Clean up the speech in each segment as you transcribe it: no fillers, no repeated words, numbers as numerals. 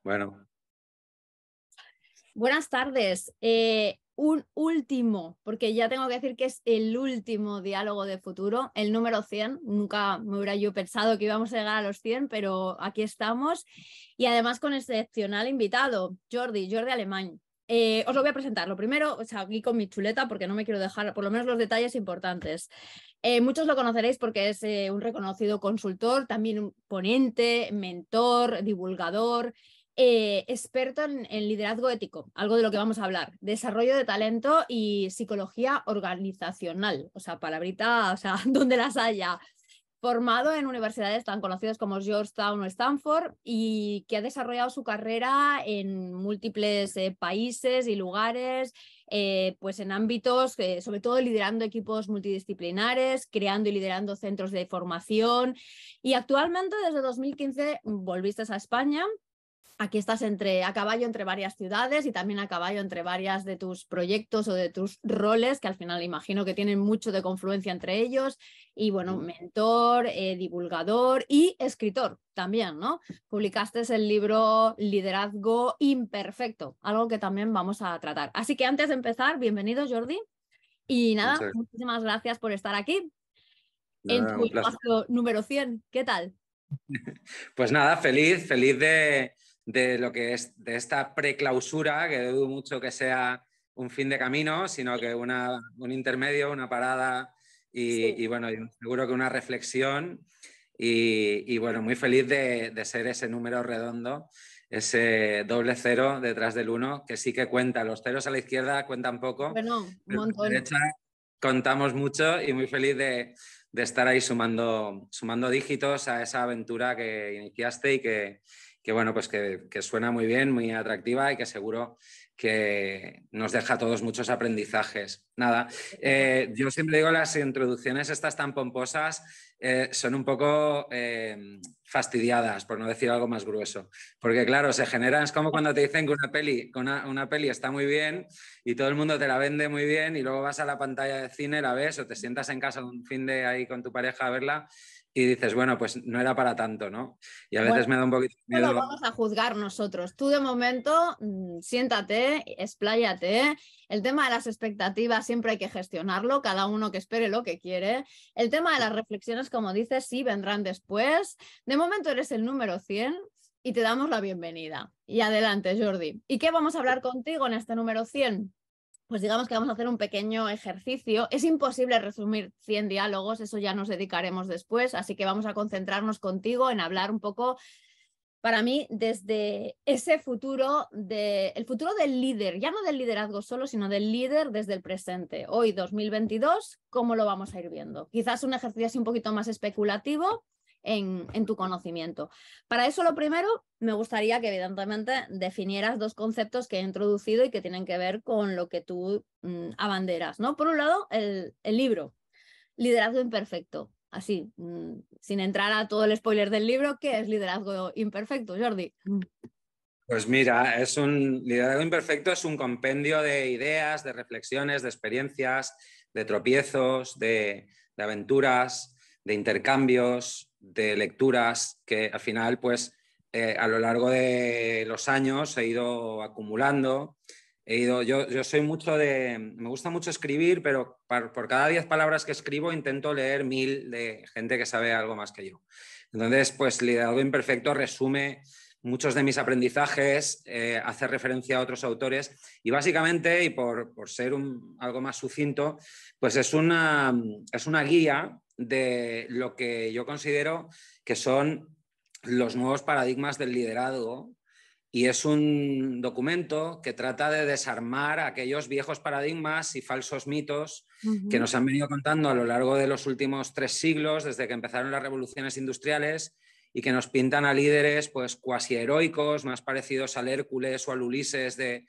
Bueno. Buenas tardes. Un último, porque ya tengo que decir que es el último diálogo de futuro, el número 100. Nunca me hubiera yo pensado que íbamos a llegar a los 100, pero aquí estamos. Y además con excepcional invitado, Jordi Alemany. Os lo voy a presentar. Lo primero, o sea, aquí con mi chuleta, porque no me quiero dejar por lo menos los detalles importantes. Muchos lo conoceréis porque es un reconocido consultor, también un ponente, mentor, divulgador, experto en liderazgo ético, algo de lo que vamos a hablar, desarrollo de talento y psicología organizacional, o sea, palabrita, o sea, donde las haya. Formado en universidades tan conocidas como Georgetown o Stanford y que ha desarrollado su carrera en múltiples países y lugares, pues en ámbitos, sobre todo liderando equipos multidisciplinares, creando y liderando centros de formación. Y actualmente, desde 2015, volviste a España. Aquí estás a caballo entre varias ciudades y también a caballo entre varias de tus proyectos o de tus roles, que al final imagino que tienen mucho de confluencia entre ellos. Y bueno, mentor, divulgador y escritor también, ¿no? Publicaste el libro Liderazgo Imperfecto, algo que también vamos a tratar. Así que antes de empezar, bienvenido, Jordi. Y nada, muchísimas gracias por estar aquí en tu espacio número 100. ¿Qué tal? Pues nada, feliz de lo que es de esta preclausura, que dudo mucho que sea un fin de camino, sino que un intermedio, una parada y bueno, seguro que una reflexión y bueno, muy feliz de ser ese número redondo, ese doble cero detrás del 1, que sí que cuenta. Los ceros a la izquierda cuentan poco, bueno, un montón. A la derecha contamos mucho y muy feliz de estar ahí sumando dígitos a esa aventura que iniciaste y que bueno, pues que suena muy bien, muy atractiva y que seguro que nos deja a todos muchos aprendizajes. Nada, yo siempre digo, las introducciones estas tan pomposas son un poco fastidiadas, por no decir algo más grueso, porque claro, se generan, es como cuando te dicen que una peli está muy bien y todo el mundo te la vende muy bien y luego vas a la pantalla de cine, la ves o te sientas en casa un fin de ahí con tu pareja a verla y dices, bueno, pues no era para tanto, ¿no? Y a veces me da un poquito de miedo. Lo vamos a juzgar nosotros. Tú de momento siéntate, expláyate. El tema de las expectativas siempre hay que gestionarlo, cada uno que espere lo que quiere. El tema de las reflexiones, como dices, sí vendrán después. De momento eres el número 100 y te damos la bienvenida. Y adelante, Jordi. ¿Y qué vamos a hablar contigo en este número 100? Pues digamos que vamos a hacer un pequeño ejercicio. Es imposible resumir 100 diálogos, eso ya nos dedicaremos después, así que vamos a concentrarnos contigo en hablar un poco, para mí, desde ese futuro, el futuro del líder, ya no del liderazgo solo, sino del líder desde el presente. Hoy, 2022, ¿cómo lo vamos a ir viendo? Quizás un ejercicio así un poquito más especulativo en tu conocimiento. Para eso, lo primero, me gustaría que evidentemente definieras dos conceptos que he introducido y que tienen que ver con lo que tú abanderas, ¿no? Por un lado, el libro, Liderazgo Imperfecto. Así, sin entrar a todo el spoiler del libro, ¿qué es liderazgo imperfecto, Jordi? Pues mira, liderazgo imperfecto es un compendio de ideas, de reflexiones, de experiencias, de tropiezos, de aventuras, de intercambios, de lecturas que al final, pues, a lo largo de los años he ido acumulando. Yo soy me gusta mucho escribir, pero por cada 10 palabras que escribo intento leer 1000 de gente que sabe algo más que yo. Entonces, pues liderazgo imperfecto resume muchos de mis aprendizajes, hace referencia a otros autores y básicamente, y por ser algo más sucinto, pues es una guía de lo que yo considero que son los nuevos paradigmas del liderazgo. Y es un documento que trata de desarmar aquellos viejos paradigmas y falsos mitos que nos han venido contando a lo largo de los últimos 3 siglos, desde que empezaron las revoluciones industriales, y que nos pintan a líderes pues cuasi heroicos, más parecidos al Hércules o al Ulises de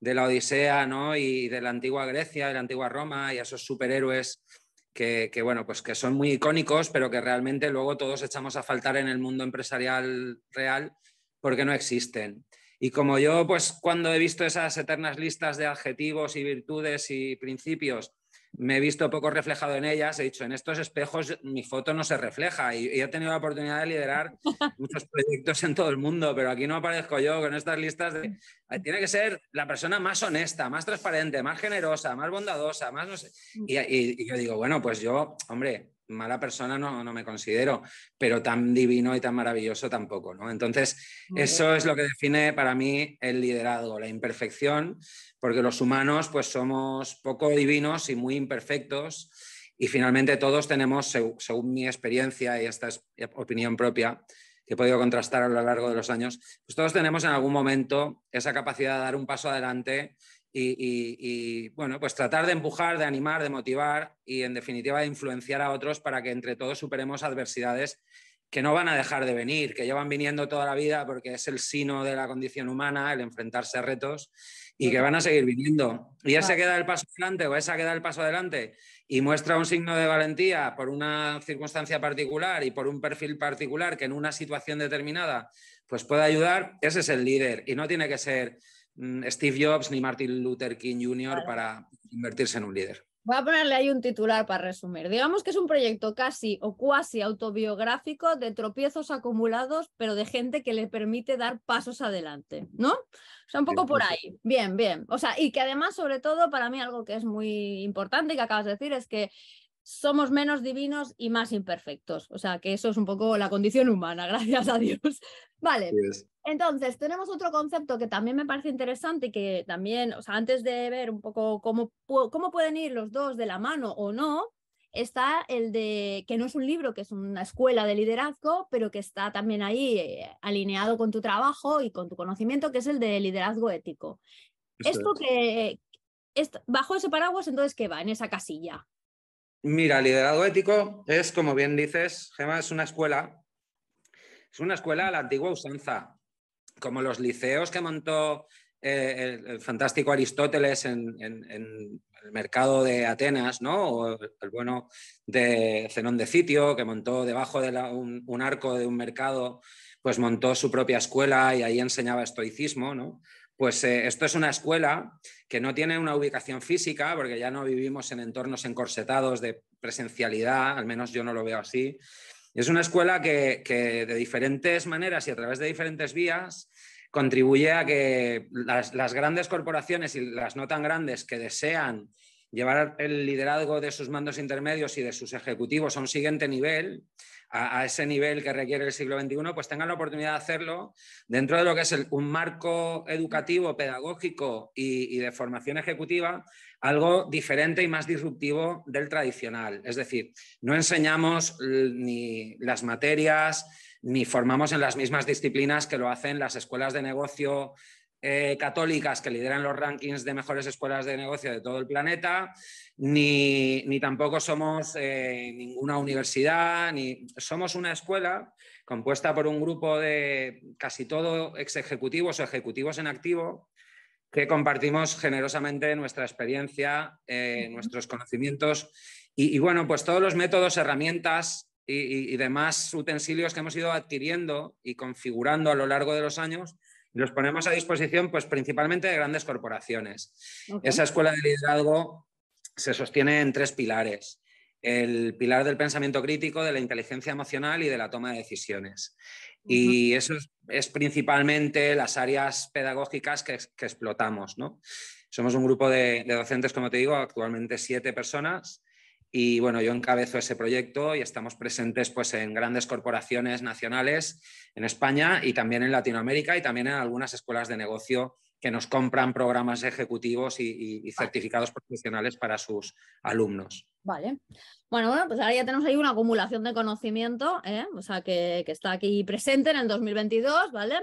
la Odisea, ¿no? Y de la antigua Grecia, de la antigua Roma, y a esos superhéroes que bueno, pues que son muy icónicos, pero que realmente luego todos echamos a faltar en el mundo empresarial real porque no existen. Y como yo, pues cuando he visto esas eternas listas de adjetivos y virtudes y principios, me he visto poco reflejado en ellas, he dicho, en estos espejos mi foto no se refleja y he tenido la oportunidad de liderar muchos proyectos en todo el mundo, pero aquí no aparezco yo con estas listas de... Tiene que ser la persona más honesta, más transparente, más generosa, más bondadosa, más no sé... Y yo digo, bueno, pues yo, hombre, mala persona no me considero, pero tan divino y tan maravilloso tampoco, ¿no? Entonces, eso es lo que define para mí el liderazgo, la imperfección, porque los humanos pues somos poco divinos y muy imperfectos y finalmente todos tenemos, según mi experiencia y esta es opinión propia que he podido contrastar a lo largo de los años, pues todos tenemos en algún momento esa capacidad de dar un paso adelante y bueno, pues tratar de empujar, de animar, de motivar y en definitiva de influenciar a otros para que entre todos superemos adversidades que no van a dejar de venir, que llevan viniendo toda la vida porque es el sino de la condición humana, el enfrentarse a retos y que van a seguir viniendo. Y ese que da el paso adelante o esa que da el paso adelante y muestra un signo de valentía por una circunstancia particular y por un perfil particular que en una situación determinada pues puede ayudar, ese es el líder y no tiene que ser Steve Jobs ni Martin Luther King Jr. para convertirse en un líder. Voy a ponerle ahí un titular para resumir. Digamos que es un proyecto casi o cuasi autobiográfico de tropiezos acumulados, pero de gente que le permite dar pasos adelante, ¿no? O sea, un poco por ahí. Bien, bien. O sea, y que además, sobre todo, para mí algo que es muy importante y que acabas de decir es que somos menos divinos y más imperfectos. O sea, que eso es un poco la condición humana, gracias a Dios. Vale. Yes. Entonces, tenemos otro concepto que también me parece interesante y que también, o sea, antes de ver un poco cómo pueden ir los dos de la mano o no, está el de, que no es un libro, que es una escuela de liderazgo, pero que está también ahí alineado con tu trabajo y con tu conocimiento, que es el de liderazgo ético. Esto que, bajo ese paraguas, entonces, ¿qué va en esa casilla? Mira, liderazgo ético es, como bien dices, Gemma, es una escuela a la antigua usanza, como los liceos que montó el fantástico Aristóteles en el mercado de Atenas, ¿no? O el bueno de Zenón de Citio, que montó debajo de un arco de un mercado, pues montó su propia escuela y ahí enseñaba estoicismo, ¿no? Pues esto es una escuela que no tiene una ubicación física, porque ya no vivimos en entornos encorsetados de presencialidad, al menos yo no lo veo así. Es una escuela que de diferentes maneras y a través de diferentes vías contribuye a que las grandes corporaciones y las no tan grandes que desean llevar el liderazgo de sus mandos intermedios y de sus ejecutivos a un siguiente nivel, a ese nivel que requiere el siglo XXI, pues tengan la oportunidad de hacerlo dentro de lo que es un marco educativo, pedagógico y de formación ejecutiva, algo diferente y más disruptivo del tradicional. Es decir, no enseñamos ni las materias ni formamos en las mismas disciplinas que lo hacen las escuelas de negocio católicas que lideran los rankings de mejores escuelas de negocio de todo el planeta, ni tampoco somos ninguna universidad, ni somos una escuela compuesta por un grupo de casi todo ex ejecutivos o ejecutivos en activo que compartimos generosamente nuestra experiencia, nuestros conocimientos y bueno, pues todos los métodos, herramientas y demás utensilios que hemos ido adquiriendo y configurando a lo largo de los años, los ponemos a disposición pues principalmente de grandes corporaciones. Esa escuela de liderazgo se sostiene en 3 pilares. El pilar del pensamiento crítico, de la inteligencia emocional y de la toma de decisiones. Y eso es principalmente las áreas pedagógicas que explotamos, ¿no? Somos un grupo de docentes, como te digo, actualmente 7 personas. Y bueno, yo encabezo ese proyecto y estamos presentes pues, en grandes corporaciones nacionales en España y también en Latinoamérica y también en algunas escuelas de negocio que nos compran programas ejecutivos y certificados profesionales para sus alumnos. Vale. Bueno, pues ahora ya tenemos ahí una acumulación de conocimiento, o sea, que está aquí presente en el 2022, ¿vale?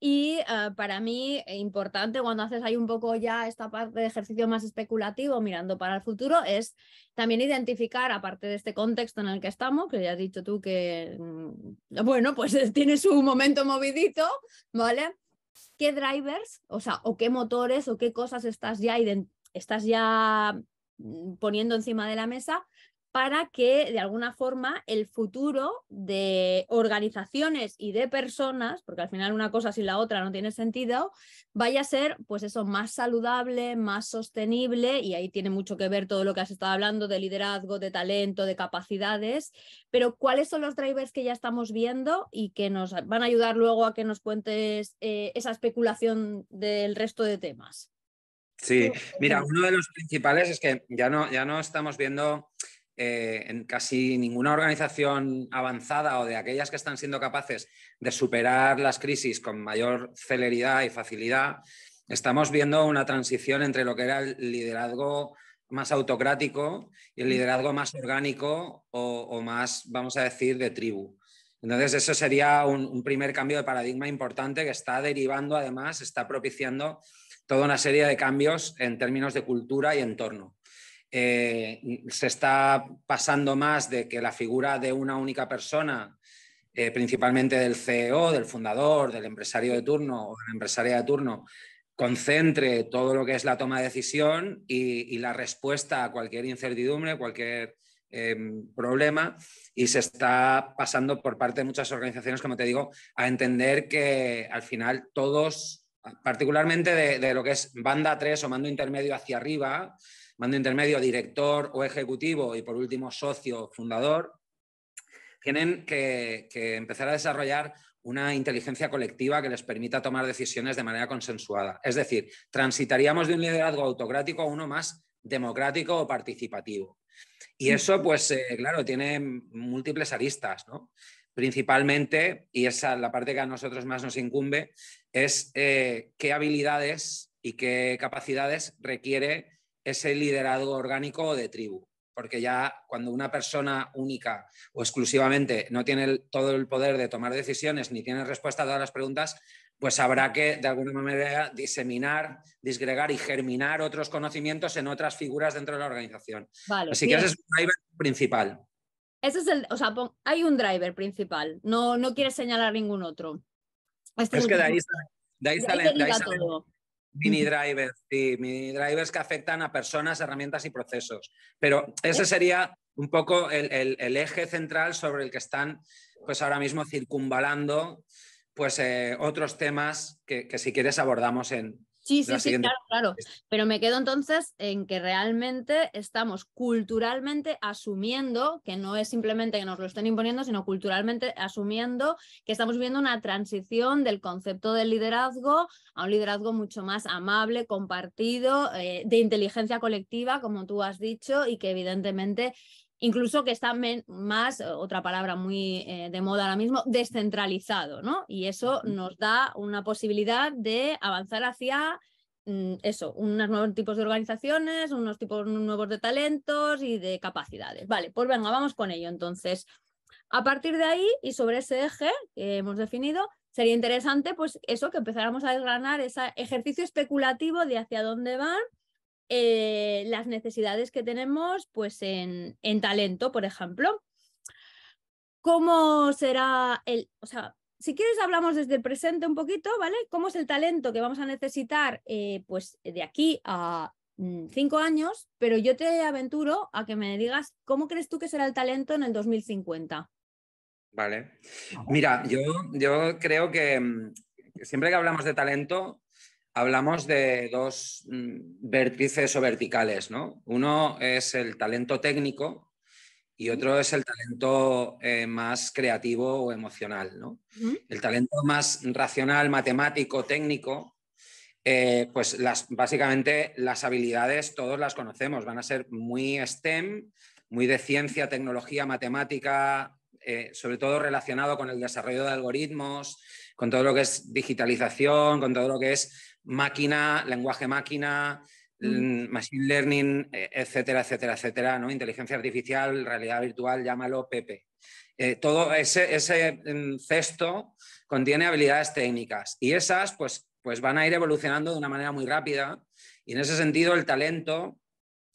Y para mí importante cuando haces ahí un poco ya esta parte de ejercicio más especulativo mirando para el futuro es también identificar, aparte de este contexto en el que estamos, que ya has dicho tú que, bueno, pues tiene su momento movidito, ¿vale? ¿Qué drivers, o sea, o qué motores o qué cosas estás ya poniendo encima de la mesa para que de alguna forma el futuro de organizaciones y de personas, porque al final una cosa sin la otra no tiene sentido, vaya a ser pues eso, más saludable, más sostenible, y ahí tiene mucho que ver todo lo que has estado hablando de liderazgo, de talento, de capacidades. Pero ¿cuáles son los drivers que ya estamos viendo y que nos van a ayudar luego a que nos cuentes esa especulación del resto de temas? Sí, mira, uno de los principales es que ya no estamos viendo en casi ninguna organización avanzada o de aquellas que están siendo capaces de superar las crisis con mayor celeridad y facilidad, estamos viendo una transición entre lo que era el liderazgo más autocrático y el liderazgo más orgánico o más, vamos a decir, de tribu. Entonces, eso sería un primer cambio de paradigma importante que está derivando, además, está propiciando toda una serie de cambios en términos de cultura y entorno. Se está pasando más de que la figura de una única persona, principalmente del CEO, del fundador, del empresario de turno o de la empresaria de turno, concentre todo lo que es la toma de decisión y la respuesta a cualquier incertidumbre, cualquier problema, y se está pasando por parte de muchas organizaciones, como te digo, a entender que al final todos, particularmente de lo que es banda 3 o mando intermedio hacia arriba, mando intermedio director o ejecutivo y por último socio fundador, tienen que empezar a desarrollar una inteligencia colectiva que les permita tomar decisiones de manera consensuada. Es decir, transitaríamos de un liderazgo autocrático a uno más democrático o participativo. Y eso, pues, claro, tiene múltiples aristas, ¿no? Principalmente, y esa es la parte que a nosotros más nos incumbe, es qué habilidades y qué capacidades requiere ese liderazgo orgánico o de tribu. Porque ya cuando una persona única o exclusivamente no tiene todo el poder de tomar decisiones ni tiene respuesta a todas las preguntas, pues habrá que de alguna manera diseminar, disgregar y germinar otros conocimientos en otras figuras dentro de la organización. Vale, Así que bien. ese es un driver principal. Ese es o sea, hay un driver principal, no quieres señalar ningún otro. Este es Es el que que, de ahí de ahí salen, de ahí deriva salen todo. mini drivers, sí, mini drivers que afectan a personas, herramientas y procesos. Pero ese ¿Eh? sería un poco el eje central sobre el que están pues ahora mismo circunvalando pues otros temas que si quieres abordamos en Sí, la sí, sí, siguiente. claro, claro. Pero me quedo entonces en que realmente estamos culturalmente asumiendo, que no es simplemente que nos lo estén imponiendo, sino culturalmente asumiendo que estamos viviendo una transición del concepto del liderazgo a un liderazgo mucho más amable, compartido, de inteligencia colectiva, como tú has dicho, y que evidentemente incluso que está más, otra palabra muy de moda ahora mismo, descentralizado, ¿no? Y eso nos da una posibilidad de avanzar hacia eso, unos nuevos tipos de organizaciones, unos tipos nuevos de talentos y de capacidades. Vale, pues venga, vamos con ello. Entonces, a partir de ahí y sobre ese eje que hemos definido, sería interesante pues eso, que empezáramos a desgranar ese ejercicio especulativo de hacia dónde van las necesidades que tenemos pues en talento, por ejemplo. ¿Cómo será o sea, si quieres hablamos desde el presente un poquito, ¿vale? ¿Cómo es el talento que vamos a necesitar pues de aquí a 5 años? Pero yo te aventuro a que me digas cómo crees tú que será el talento en el 2050. Vale. Mira, yo creo que siempre que hablamos de talento, hablamos de dos vértices o verticales, ¿no? Uno es el talento técnico y otro es el talento más creativo o emocional, ¿no? El talento más racional, matemático, técnico, pues básicamente las habilidades todos las conocemos, van a ser muy STEM, muy de ciencia, tecnología, matemática, sobre todo relacionado con el desarrollo de algoritmos, con todo lo que es digitalización, con todo lo que es máquina, lenguaje máquina, machine learning, etcétera, etcétera, etcétera, ¿no? Inteligencia artificial, realidad virtual, llámalo Pepe. Todo ese cesto contiene habilidades técnicas y esas pues van a ir evolucionando de una manera muy rápida y en ese sentido el talento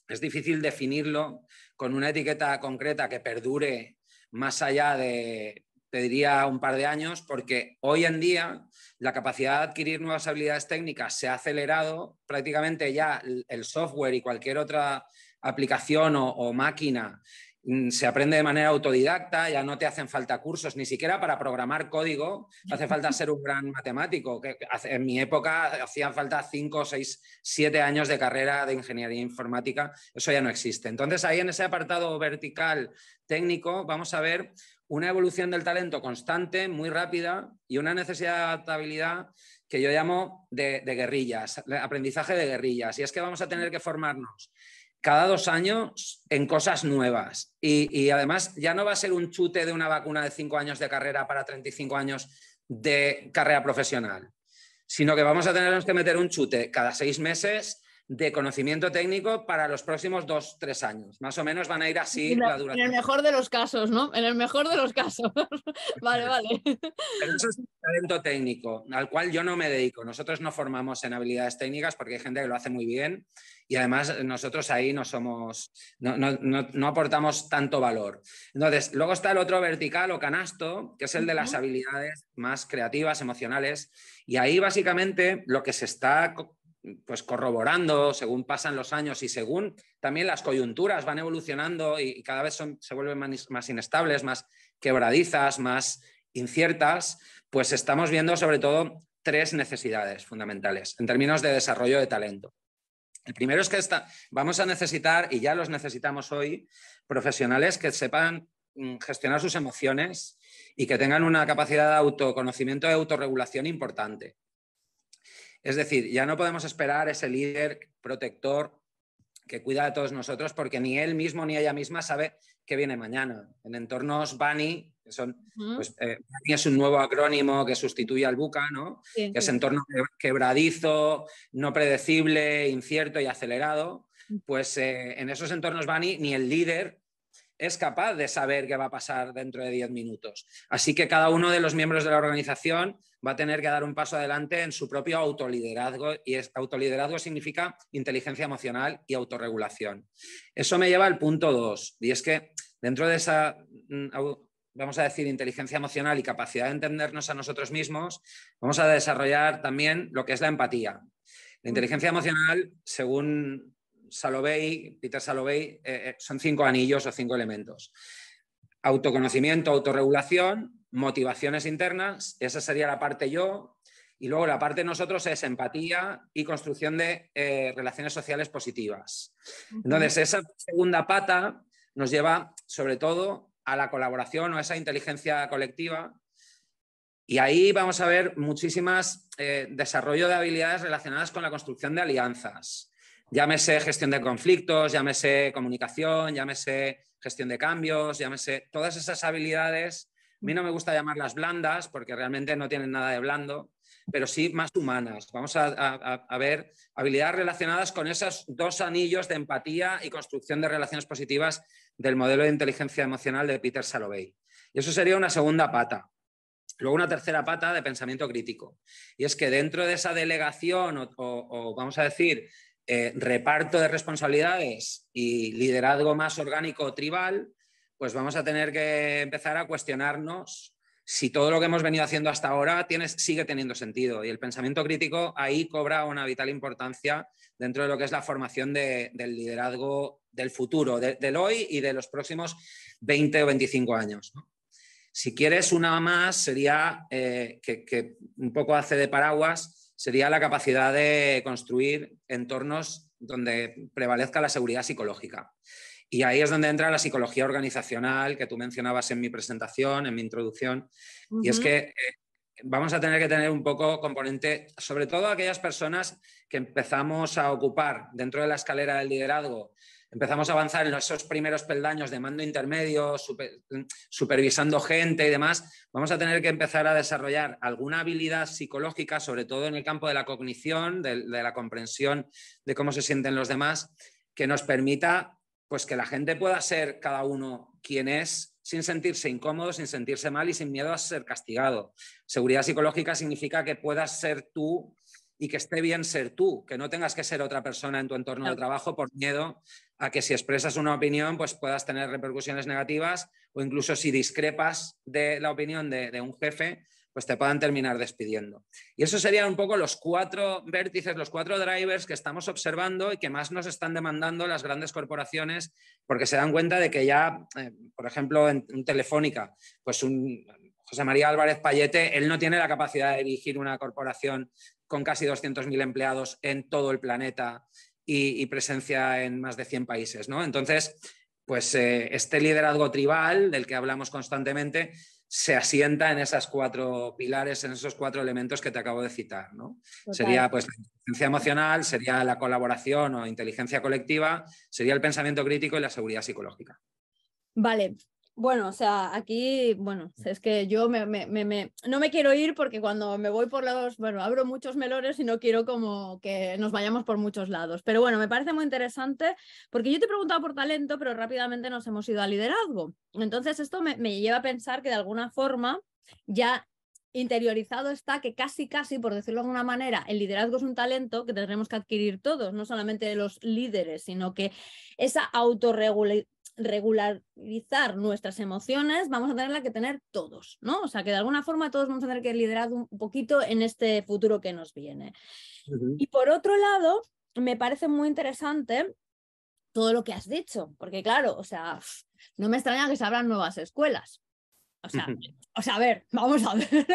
es difícil definirlo con una etiqueta concreta que perdure más allá de, te diría, un par de años, porque hoy en día la capacidad de adquirir nuevas habilidades técnicas se ha acelerado, prácticamente ya el software y cualquier otra aplicación o máquina se aprende de manera autodidacta, ya no te hacen falta cursos, ni siquiera para programar código no hace falta ser un gran matemático. En mi época hacían falta 5, 6, 7 años de carrera de ingeniería informática, eso ya no existe. Entonces ahí en ese apartado vertical técnico vamos a ver una evolución del talento constante, muy rápida, y una necesidad de adaptabilidad que yo llamo de guerrillas, aprendizaje de guerrillas. Y es que vamos a tener que formarnos cada 2 años en cosas nuevas. Y además ya no va a ser un chute de una vacuna de 5 años de carrera para 35 años de carrera profesional, sino que vamos a tener que meter un chute cada 6 meses de conocimiento técnico para los próximos 2, 3 años. Más o menos van a ir así la duración. En el mejor de los casos, ¿no? En el mejor de los casos. Vale, vale. Pero eso es un talento técnico al cual yo no me dedico. Nosotros no formamos en habilidades técnicas porque hay gente que lo hace muy bien y además nosotros ahí no aportamos tanto valor. Entonces, luego está el otro vertical o canasto, que es el de las habilidades más creativas, emocionales, y ahí básicamente lo que se está pues corroborando según pasan los años y según también las coyunturas van evolucionando y cada vez se vuelven más inestables, más quebradizas, más inciertas, pues estamos viendo sobre todo 3 necesidades fundamentales en términos de desarrollo de talento. El primero es que vamos a necesitar, y ya los necesitamos hoy, profesionales que sepan gestionar sus emociones y que tengan una capacidad de autoconocimiento y autorregulación importante. Es decir, ya no podemos esperar ese líder protector que cuida de todos nosotros porque ni él mismo ni ella misma sabe qué viene mañana. En entornos BANI, que son, pues, BANI es un nuevo acrónimo que sustituye al BUCA, ¿no? Sí, que es entorno quebradizo, no predecible, incierto y acelerado. Pues en esos entornos BANI ni el líder es capaz de saber qué va a pasar dentro de 10 minutos. Así que cada uno de los miembros de la organización va a tener que dar un paso adelante en su propio autoliderazgo, y autoliderazgo significa inteligencia emocional y autorregulación. Eso me lleva al punto 2, y es que dentro de esa, vamos a decir, inteligencia emocional y capacidad de entendernos a nosotros mismos, vamos a desarrollar también lo que es la empatía. La inteligencia emocional, según Peter Salovey, son 5 anillos o 5 elementos. Autoconocimiento, autorregulación, motivaciones internas, esa sería la parte yo, y luego la parte nosotros es empatía y construcción de relaciones sociales positivas. Entonces, esa segunda pata nos lleva sobre todo a la colaboración o a esa inteligencia colectiva, y ahí vamos a ver muchísimas desarrollo de habilidades relacionadas con la construcción de alianzas. Llámese gestión de conflictos, llámese comunicación, llámese gestión de cambios, llámese todas esas habilidades. A mí no me gusta llamarlas blandas porque realmente no tienen nada de blando, pero sí más humanas. Vamos a ver habilidades relacionadas con esos 2 anillos de empatía y construcción de relaciones positivas del modelo de inteligencia emocional de Peter Salovey. Y eso sería una segunda pata. Luego una tercera pata de pensamiento crítico. Y es que dentro de esa delegación o vamos a decir, reparto de responsabilidades y liderazgo más orgánico tribal, pues vamos a tener que empezar a cuestionarnos si todo lo que hemos venido haciendo hasta ahora sigue teniendo sentido. Y el pensamiento crítico ahí cobra una vital importancia dentro de lo que es la formación del liderazgo del futuro, del hoy y de los próximos 20 o 25 años, ¿no? Si quieres una más, sería que un poco hace de paraguas, sería la capacidad de construir entornos donde prevalezca la seguridad psicológica. Y ahí es donde entra la psicología organizacional que tú mencionabas en mi presentación, en mi introducción. Y es que vamos a tener que tener un poco componente, sobre todo aquellas personas que empezamos a ocupar dentro de la escalera del liderazgo, empezamos a avanzar en esos primeros peldaños de mando intermedio, supervisando gente y demás, vamos a tener que empezar a desarrollar alguna habilidad psicológica, sobre todo en el campo de la cognición, de la comprensión de cómo se sienten los demás, que nos permita pues, que la gente pueda ser cada uno quien es, sin sentirse incómodo, sin sentirse mal y sin miedo a ser castigado. Seguridad psicológica significa que puedas ser tú y que esté bien ser tú, que no tengas que ser otra persona en tu entorno de trabajo por miedo a que si expresas una opinión pues puedas tener repercusiones negativas, o incluso si discrepas de la opinión de un jefe, pues te puedan terminar despidiendo. Y eso serían un poco los 4 vértices, los 4 drivers que estamos observando y que más nos están demandando las grandes corporaciones, porque se dan cuenta de que ya, por ejemplo, en Telefónica, pues José María Álvarez Payete, él no tiene la capacidad de dirigir una corporación con casi 200.000 empleados en todo el planeta y presencia en más de 100 países, ¿no? Entonces, pues este liderazgo tribal del que hablamos constantemente se asienta en esas 4 pilares, en esos 4 elementos que te acabo de citar, ¿no? Sería pues la inteligencia emocional, sería la colaboración o inteligencia colectiva, sería el pensamiento crítico y la seguridad psicológica. Vale. Bueno, o sea, aquí, bueno, es que yo no me quiero ir porque cuando me voy por los, bueno, abro muchos melones y no quiero como que nos vayamos por muchos lados. Pero bueno, me parece muy interesante porque yo te he preguntado por talento, pero rápidamente nos hemos ido a liderazgo. Entonces esto me lleva a pensar que de alguna forma ya interiorizado está que casi, por decirlo de alguna manera, el liderazgo es un talento que tendremos que adquirir todos, no solamente los líderes, sino que esa regularizar nuestras emociones vamos a tenerla que tener todos, ¿no? O sea, que de alguna forma todos vamos a tener que liderar un poquito en este futuro que nos viene. Y por otro lado, me parece muy interesante todo lo que has dicho, porque claro, o sea, no me extraña que se abran nuevas escuelas. O sea, a ver, vamos a ver.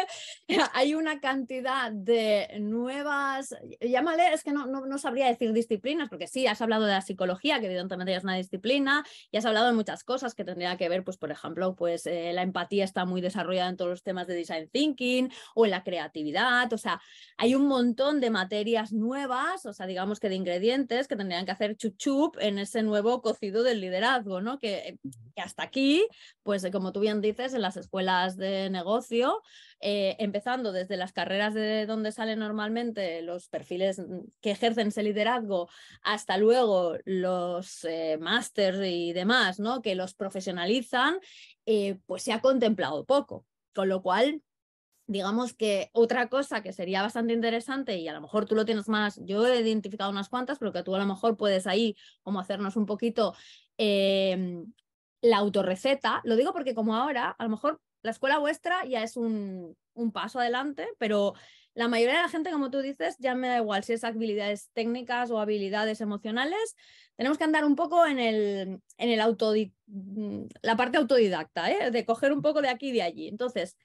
Hay una cantidad de nuevas, llámale, es que no sabría decir disciplinas, porque sí, has hablado de la psicología, que evidentemente es una disciplina, y has hablado de muchas cosas que tendría que ver, pues por ejemplo, pues la empatía está muy desarrollada en todos los temas de design thinking o en la creatividad, o sea, hay un montón de materias nuevas, o sea, digamos que de ingredientes que tendrían que hacer chup en ese nuevo cocido del liderazgo, ¿no? Que hasta aquí, pues como tú bien dices, en las escuelas de negocio, empezando desde las carreras de donde salen normalmente los perfiles que ejercen ese liderazgo, hasta luego los másters y demás, ¿no? Que los profesionalizan, pues se ha contemplado poco, con lo cual digamos que otra cosa que sería bastante interesante, y a lo mejor tú lo tienes más, yo he identificado unas cuantas, pero que tú a lo mejor puedes ahí como hacernos un poquito la autorreceta. Lo digo porque como ahora, a lo mejor la escuela vuestra ya es un paso adelante, pero la mayoría de la gente, como tú dices, ya me da igual si es habilidades técnicas o habilidades emocionales, tenemos que andar un poco en la parte autodidacta, ¿eh? De coger un poco de aquí y de allí. Entonces,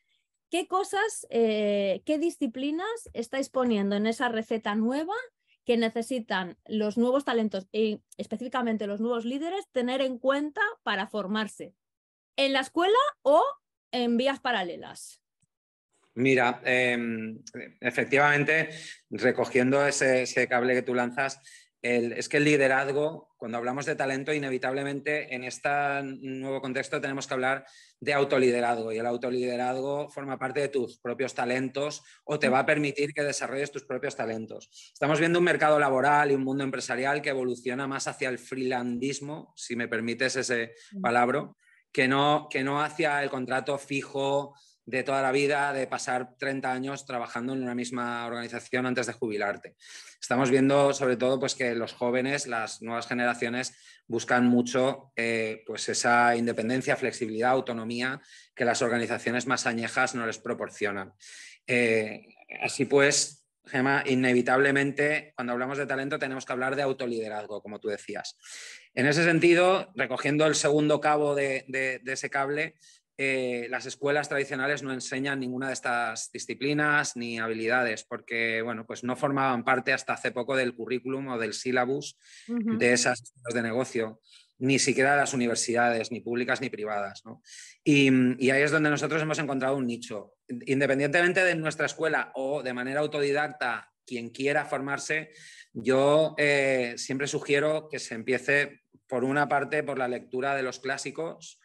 ¿qué cosas, qué disciplinas estáis poniendo en esa receta nueva que necesitan los nuevos talentos y específicamente los nuevos líderes tener en cuenta para formarse en la escuela o en vías paralelas? Mira, efectivamente, recogiendo ese cable que tú lanzas, es que el liderazgo, cuando hablamos de talento, inevitablemente en este nuevo contexto tenemos que hablar de autoliderazgo, y el autoliderazgo forma parte de tus propios talentos o te va a permitir que desarrolles tus propios talentos. Estamos viendo un mercado laboral y un mundo empresarial que evoluciona más hacia el freelandismo, si me permites ese palabra, que no hacia el contrato fijo de toda la vida, de pasar 30 años trabajando en una misma organización antes de jubilarte. Estamos viendo sobre todo pues, que los jóvenes, las nuevas generaciones, buscan mucho pues esa independencia, flexibilidad, autonomía que las organizaciones más añejas no les proporcionan. Así pues, Gemma, inevitablemente cuando hablamos de talento tenemos que hablar de autoliderazgo, como tú decías. En ese sentido, recogiendo el segundo cabo de ese cable, las escuelas tradicionales no enseñan ninguna de estas disciplinas ni habilidades porque bueno, pues no formaban parte hasta hace poco del currículum o del sílabus de esas escuelas de negocio, ni siquiera las universidades, ni públicas ni privadas, ¿no? Y ahí es donde nosotros hemos encontrado un nicho. Independientemente de nuestra escuela o de manera autodidacta, quien quiera formarse, yo siempre sugiero que se empiece por una parte por la lectura de los clásicos.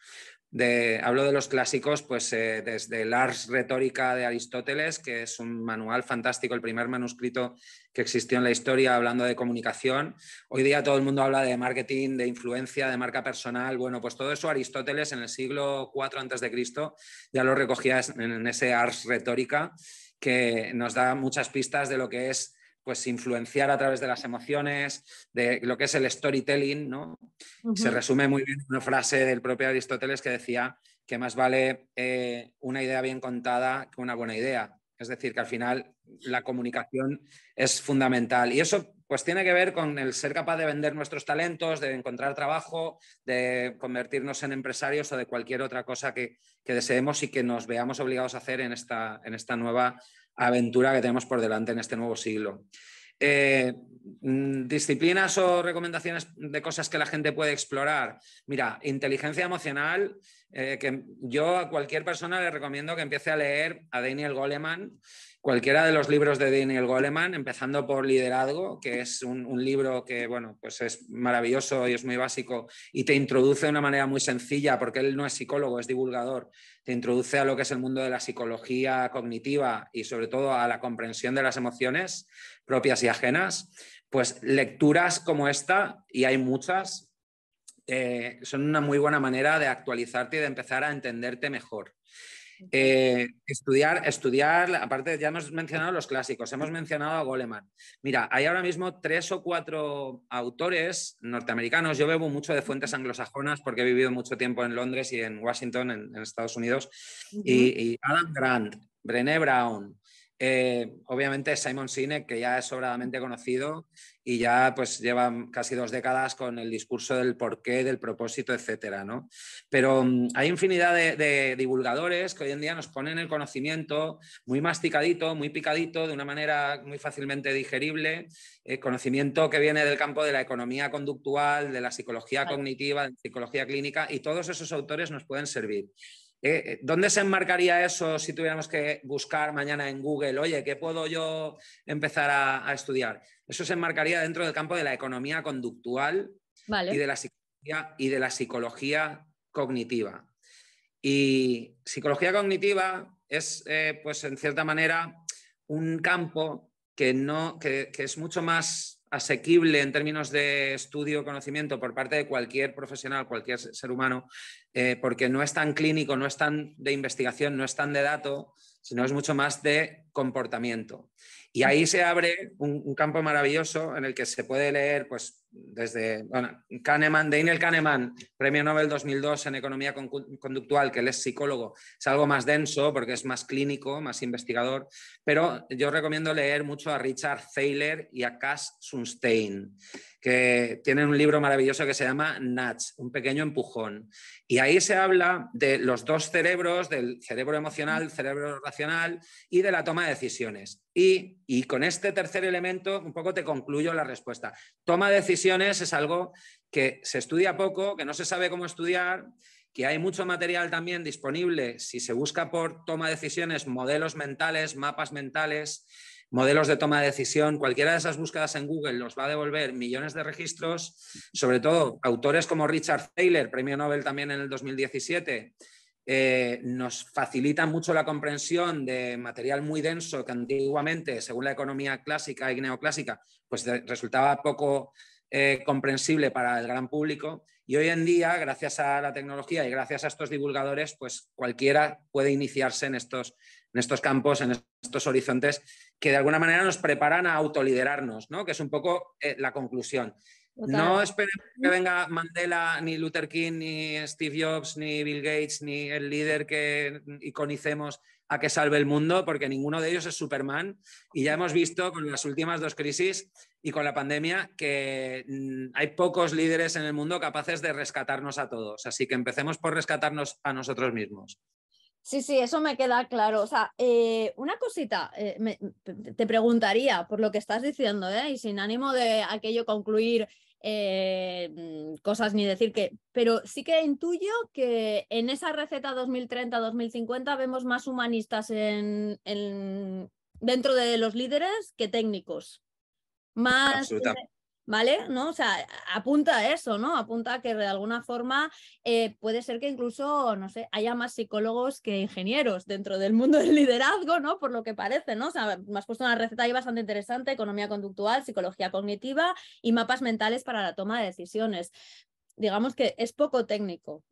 Hablo de los clásicos pues, desde el Ars Rhetorica de Aristóteles, que es un manual fantástico, el primer manuscrito que existió en la historia hablando de comunicación. Hoy día todo el mundo habla de marketing, de influencia, de marca personal. Bueno, pues todo eso Aristóteles en el siglo IV a.C. ya lo recogía en ese Ars Rhetorica, que nos da muchas pistas de lo que es pues influenciar a través de las emociones, de lo que es el storytelling, ¿no? Se resume muy bien en una frase del propio Aristóteles que decía que más vale una idea bien contada que una buena idea. Es decir, que al final la comunicación es fundamental. Y eso pues tiene que ver con el ser capaz de vender nuestros talentos, de encontrar trabajo, de convertirnos en empresarios o de cualquier otra cosa que deseemos y que nos veamos obligados a hacer en esta nueva aventura que tenemos por delante en este nuevo siglo. Disciplinas o recomendaciones de cosas que la gente puede explorar. Mira, inteligencia emocional, que yo a cualquier persona le recomiendo que empiece a leer a Daniel Goleman, cualquiera de los libros de Daniel Goleman, empezando por Liderazgo, que es un libro que, bueno, pues es maravilloso y es muy básico y te introduce de una manera muy sencilla, porque él no es psicólogo, es divulgador, te introduce a lo que es el mundo de la psicología cognitiva y sobre todo a la comprensión de las emociones propias y ajenas. Pues lecturas como esta, y hay muchas, son una muy buena manera de actualizarte y de empezar a entenderte mejor. Estudiar, aparte ya hemos mencionado los clásicos, hemos mencionado a Goleman. Mira, hay ahora mismo 3 o 4 autores norteamericanos, yo bebo mucho de fuentes anglosajonas porque he vivido mucho tiempo en Londres y en Washington, en Estados Unidos, y Adam Grant, Brené Brown, obviamente Simon Sinek, que ya es sobradamente conocido y ya pues lleva casi 2 décadas con el discurso del porqué, del propósito, etcétera, ¿no? Pero hay infinidad de divulgadores que hoy en día nos ponen el conocimiento muy masticadito, muy picadito, de una manera muy fácilmente digerible, conocimiento que viene del campo de la economía conductual, de la psicología cognitiva, de la psicología clínica, y todos esos autores nos pueden servir. ¿Dónde se enmarcaría eso si tuviéramos que buscar mañana en Google, oye, ¿qué puedo yo empezar a estudiar? Eso se enmarcaría dentro del campo de la economía conductual y de la psicología cognitiva. Y psicología cognitiva es, pues en cierta manera, un campo que es mucho más asequible en términos de estudio, conocimiento por parte de cualquier profesional, cualquier ser humano, porque no es tan clínico, no es tan de investigación, no es tan de dato, sino es mucho más de comportamiento. Y ahí se abre un campo maravilloso en el que se puede leer, pues, desde Daniel Kahneman, premio Nobel 2002 en economía conductual, que él es psicólogo, es algo más denso porque es más clínico, más investigador, pero yo recomiendo leer mucho a Richard Thaler y a Cass Sunstein, que tienen un libro maravilloso que se llama Nudge, un pequeño empujón. Y ahí se habla de los 2 cerebros, del cerebro emocional, el cerebro racional y de la toma de decisiones. Y con este tercer elemento un poco te concluyo la respuesta. Toma de decisiones es algo que se estudia poco, que no se sabe cómo estudiar, que hay mucho material también disponible si se busca por toma de decisiones, modelos mentales, mapas mentales, modelos de toma de decisión. Cualquiera de esas búsquedas en Google nos va a devolver millones de registros, sobre todo autores como Richard Thaler, premio Nobel también en el 2017, nos facilitan mucho la comprensión de material muy denso que antiguamente, según la economía clásica y neoclásica, pues resultaba poco comprensible para el gran público. Y hoy en día, gracias a la tecnología y gracias a estos divulgadores, pues cualquiera puede iniciarse en estos campos, en estos horizontes que de alguna manera nos preparan a autoliderarnos, ¿no? Que es un poco la conclusión. Total. No esperemos que venga Mandela, ni Luther King, ni Steve Jobs, ni Bill Gates, ni el líder que iconicemos a que salve el mundo, porque ninguno de ellos es Superman. Y ya hemos visto con las últimas 2 crisis y con la pandemia que hay pocos líderes en el mundo capaces de rescatarnos a todos. Así que empecemos por rescatarnos a nosotros mismos. Sí, sí, eso me queda claro. O sea, una cosita, te preguntaría por lo que estás diciendo, y sin ánimo de aquello concluir cosas ni decir que, pero sí que intuyo que en esa receta 2030-2050 vemos más humanistas dentro de los líderes que técnicos. Más, ¿vale? ¿No? O sea, apunta a eso, ¿no? Apunta a que de alguna forma puede ser que incluso, no sé, haya más psicólogos que ingenieros dentro del mundo del liderazgo, ¿no? Por lo que parece, ¿no? O sea, me has puesto una receta ahí bastante interesante: economía conductual, psicología cognitiva y mapas mentales para la toma de decisiones. Digamos que es poco técnico,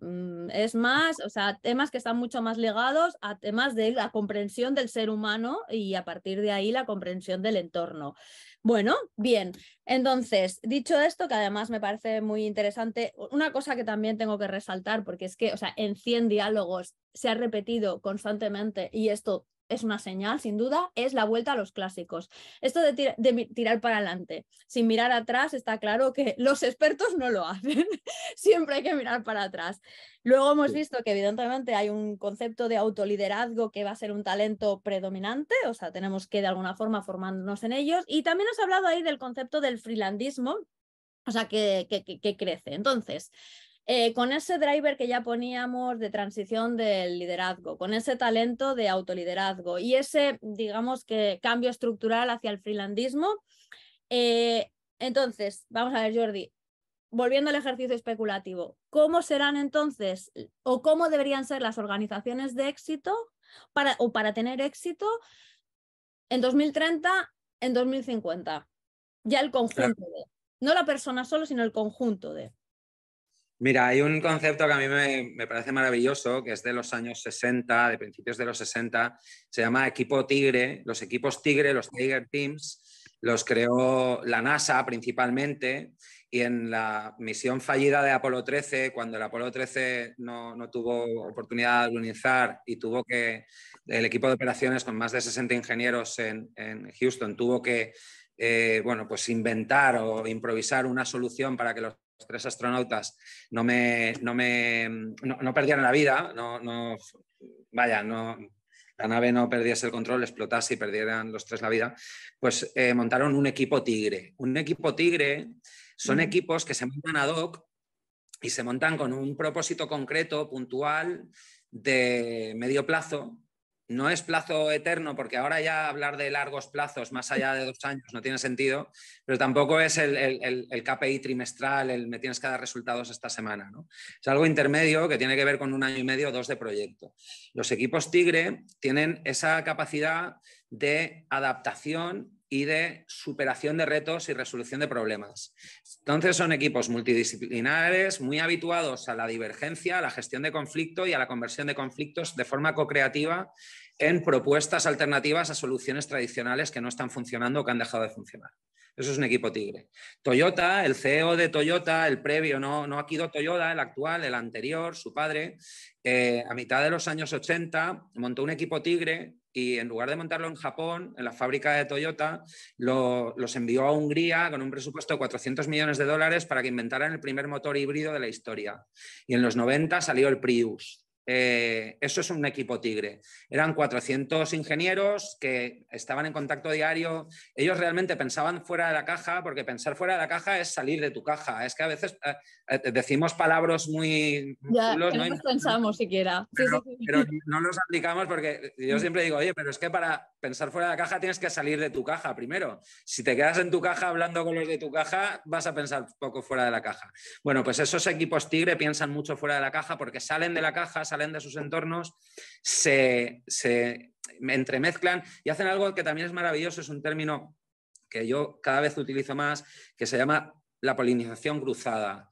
es más, o sea, temas que están mucho más ligados a temas de la comprensión del ser humano y a partir de ahí la comprensión del entorno. Bueno, bien. Entonces, dicho esto, que además me parece muy interesante, una cosa que también tengo que resaltar, porque es que, o sea, en 100 diálogos se ha repetido constantemente y esto es una señal, sin duda, es la vuelta a los clásicos. Esto de tirar para adelante, sin mirar atrás, está claro que los expertos no lo hacen. Siempre hay que mirar para atrás. Luego hemos visto que evidentemente hay un concepto de autoliderazgo que va a ser un talento predominante, o sea, tenemos que de alguna forma formarnos en ellos. Y también has hablado ahí del concepto del freelandismo, o sea, que crece. Entonces, con ese driver que ya poníamos de transición del liderazgo, con ese talento de autoliderazgo y ese, digamos que, cambio estructural hacia el freelandismo, entonces, vamos a ver, Jordi, volviendo al ejercicio especulativo, ¿cómo serán entonces o cómo deberían ser las organizaciones de éxito para tener éxito en 2030, en 2050? Ya el conjunto de, no la persona solo, sino el conjunto de. Mira, hay un concepto que a mí me parece maravilloso, que es de los años 60, de principios de los 60, se llama equipo tigre. Los equipos tigre, los Tiger Teams, los creó la NASA principalmente, y en la misión fallida de Apolo 13, cuando el Apolo 13 no tuvo oportunidad de alunizar y tuvo que, el equipo de operaciones con más de 60 ingenieros en Houston tuvo que bueno, pues inventar o improvisar una solución para que los 3 astronautas no perdieran la vida, la nave no perdiese el control, explotase y perdieran los 3 la vida, pues montaron un equipo tigre. Un equipo tigre son equipos que se montan ad hoc y se montan con un propósito concreto, puntual, de medio plazo. No es plazo eterno, porque ahora ya hablar de largos plazos más allá de 2 años no tiene sentido, pero tampoco es el KPI trimestral, el me tienes que dar resultados esta semana, ¿no? Es algo intermedio que tiene que ver con 1 año y medio o 2 de proyecto. Los equipos Tigre tienen esa capacidad de adaptación y de superación de retos y resolución de problemas. Entonces son equipos multidisciplinares, muy habituados a la divergencia, a la gestión de conflicto y a la conversión de conflictos de forma co-creativa en propuestas alternativas a soluciones tradicionales que no están funcionando o que han dejado de funcionar. Eso es un equipo tigre. Toyota, el CEO de Toyota, el previo, no Akio Toyoda, el actual, el anterior, su padre, a mitad de los años 80 montó un equipo tigre y en lugar de montarlo en Japón, en la fábrica de Toyota, los envió a Hungría con un presupuesto de 400 millones de dólares para que inventaran el primer motor híbrido de la historia. Y en los 90 salió el Prius. Eso es un equipo tigre. Eran 400 ingenieros que estaban en contacto diario. Ellos realmente pensaban fuera de la caja, porque pensar fuera de la caja es salir de tu caja. Es que a veces decimos palabras muy chulos, Ya, ¿no? no nos pensamos siquiera. Pero no los aplicamos porque yo siempre digo, oye, pero es que para pensar fuera de la caja tienes que salir de tu caja primero. Si te quedas en tu caja hablando con los de tu caja, vas a pensar poco fuera de la caja. Bueno, pues esos equipos tigre piensan mucho fuera de la caja porque salen de la caja, salen de sus entornos, se entremezclan y hacen algo que también es maravilloso, es un término que yo cada vez utilizo más, que se llama la polinización cruzada.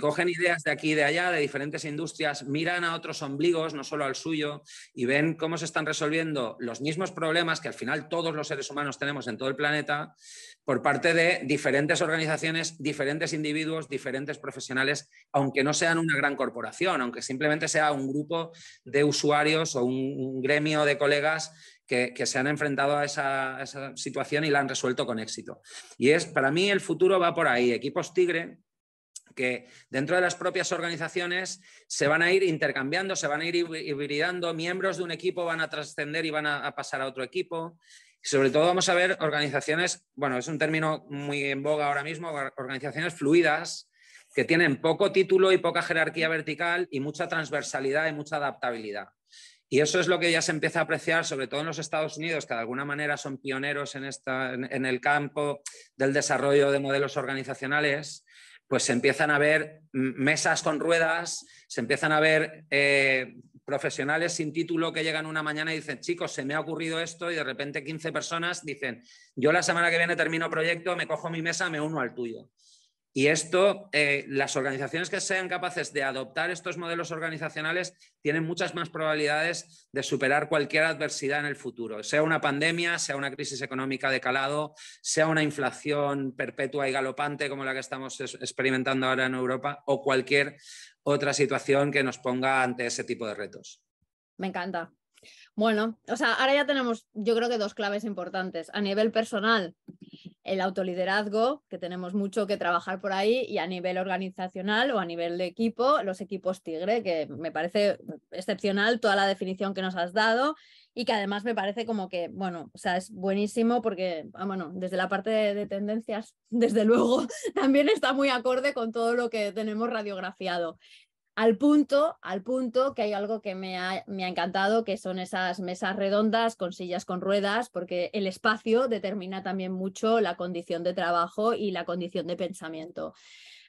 Cogen ideas de aquí y de allá, de diferentes industrias, miran a otros ombligos, no solo al suyo, y ven cómo se están resolviendo los mismos problemas que al final todos los seres humanos tenemos en todo el planeta por parte de diferentes organizaciones, diferentes individuos, diferentes profesionales, aunque no sean una gran corporación, aunque simplemente sea un grupo de usuarios o un gremio de colegas que se han enfrentado a esa situación y la han resuelto con éxito. Y para mí el futuro va por ahí, equipos tigre que dentro de las propias organizaciones se van a ir intercambiando, se van a ir hibridando, miembros de un equipo van a trascender y van a pasar a otro equipo. Y sobre todo vamos a ver organizaciones, bueno, es un término muy en boga ahora mismo, organizaciones fluidas que tienen poco título y poca jerarquía vertical y mucha transversalidad y mucha adaptabilidad. Y eso es lo que ya se empieza a apreciar, sobre todo en los Estados Unidos, que de alguna manera son pioneros en el campo del desarrollo de modelos organizacionales. Pues se empiezan a ver mesas con ruedas, se empiezan a ver profesionales sin título que llegan una mañana y dicen, chicos, se me ha ocurrido esto, y de repente 15 personas dicen, yo la semana que viene termino proyecto, me cojo mi mesa, me uno al tuyo. Y esto, las organizaciones que sean capaces de adoptar estos modelos organizacionales tienen muchas más probabilidades de superar cualquier adversidad en el futuro, sea una pandemia, sea una crisis económica de calado, sea una inflación perpetua y galopante como la que estamos experimentando ahora en Europa, o cualquier otra situación que nos ponga ante ese tipo de retos. Me encanta. Bueno, o sea, ahora ya tenemos, yo creo que 2 claves importantes. A nivel personal, el autoliderazgo, que tenemos mucho que trabajar por ahí, y a nivel organizacional o a nivel de equipo, los equipos Tigre, que me parece excepcional toda la definición que nos has dado y que además me parece como que, bueno, o sea, es buenísimo porque, bueno, desde la parte de tendencias, desde luego, también está muy acorde con todo lo que tenemos radiografiado. Al punto que hay algo que me ha encantado, que son esas mesas redondas con sillas con ruedas, porque el espacio determina también mucho la condición de trabajo y la condición de pensamiento.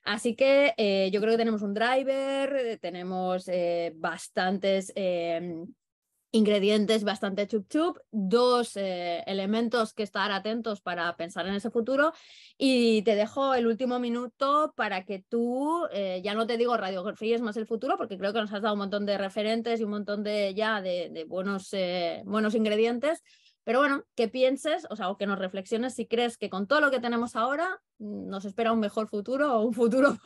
Así que yo creo que tenemos un driver, tenemos bastantes ingredientes, bastante chup chup, 2 elementos que estar atentos para pensar en ese futuro, y te dejo el último minuto para que tú, ya no te digo radiografíes más el futuro, porque creo que nos has dado un montón de referentes y un montón de buenos ingredientes, pero bueno, que pienses, o sea, o que nos reflexiones si crees que con todo lo que tenemos ahora nos espera un mejor futuro o un futuro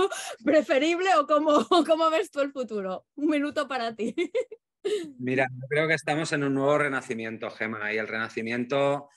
preferible, o cómo ves tú el futuro. Un minuto para ti. Mira, yo creo que estamos en un nuevo renacimiento, Gemma, y el renacimiento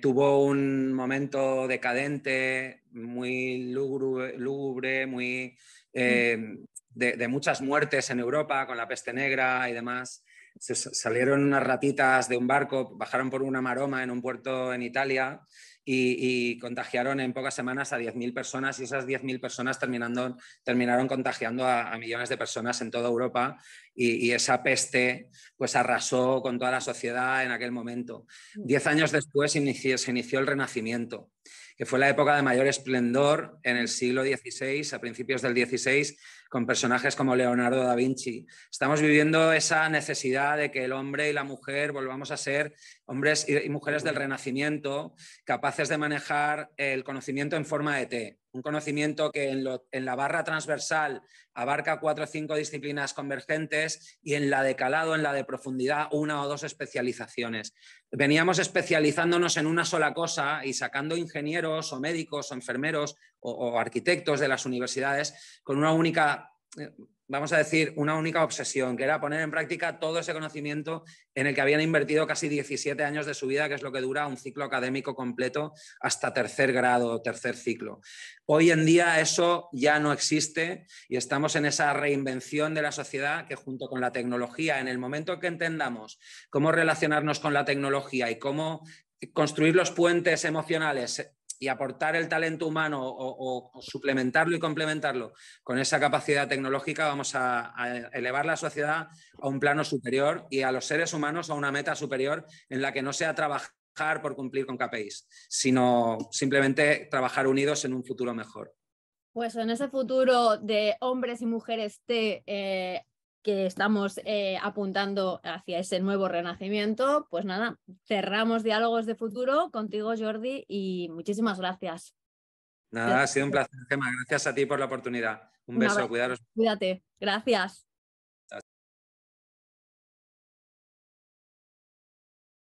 tuvo un momento decadente, muy lúgubre, muy, de muchas muertes en Europa con la peste negra y demás. Salieron unas ratitas de un barco, bajaron por una maroma en un puerto en Italia y contagiaron en pocas semanas a 10.000 personas, y esas 10.000 personas terminaron contagiando a millones de personas en toda Europa, y esa peste pues arrasó con toda la sociedad en aquel momento. 10 años después se inició el Renacimiento, que fue la época de mayor esplendor en el siglo XVI, a principios del XVI, con personajes como Leonardo da Vinci. Estamos viviendo esa necesidad de que el hombre y la mujer volvamos a ser hombres y mujeres del Renacimiento, capaces de manejar el conocimiento en forma de T, un conocimiento que en la barra transversal abarca 4 o 5 disciplinas convergentes, y en la de calado, en la de profundidad, 1 o 2 especializaciones. Veníamos especializándonos en una sola cosa y sacando ingenieros o médicos o enfermeros o arquitectos de las universidades con una única, vamos a decir, una única obsesión, que era poner en práctica todo ese conocimiento en el que habían invertido casi 17 años de su vida, que es lo que dura un ciclo académico completo hasta 3er grado o 3er ciclo. Hoy en día eso ya no existe, y estamos en esa reinvención de la sociedad que, junto con la tecnología, en el momento que entendamos cómo relacionarnos con la tecnología y cómo construir los puentes emocionales y aportar el talento humano o suplementarlo y complementarlo con esa capacidad tecnológica, vamos a elevar la sociedad a un plano superior y a los seres humanos a una meta superior, en la que no sea trabajar por cumplir con KPIs, sino simplemente trabajar unidos en un futuro mejor. Pues en ese futuro de hombres y mujeres que estamos apuntando hacia ese nuevo renacimiento, pues nada, cerramos Diálogos de Futuro contigo, Jordi, y muchísimas gracias. Nada, ha sido un placer, Gemma. Gracias a ti por la oportunidad. Un beso, cuidaros. Cuídate. Gracias.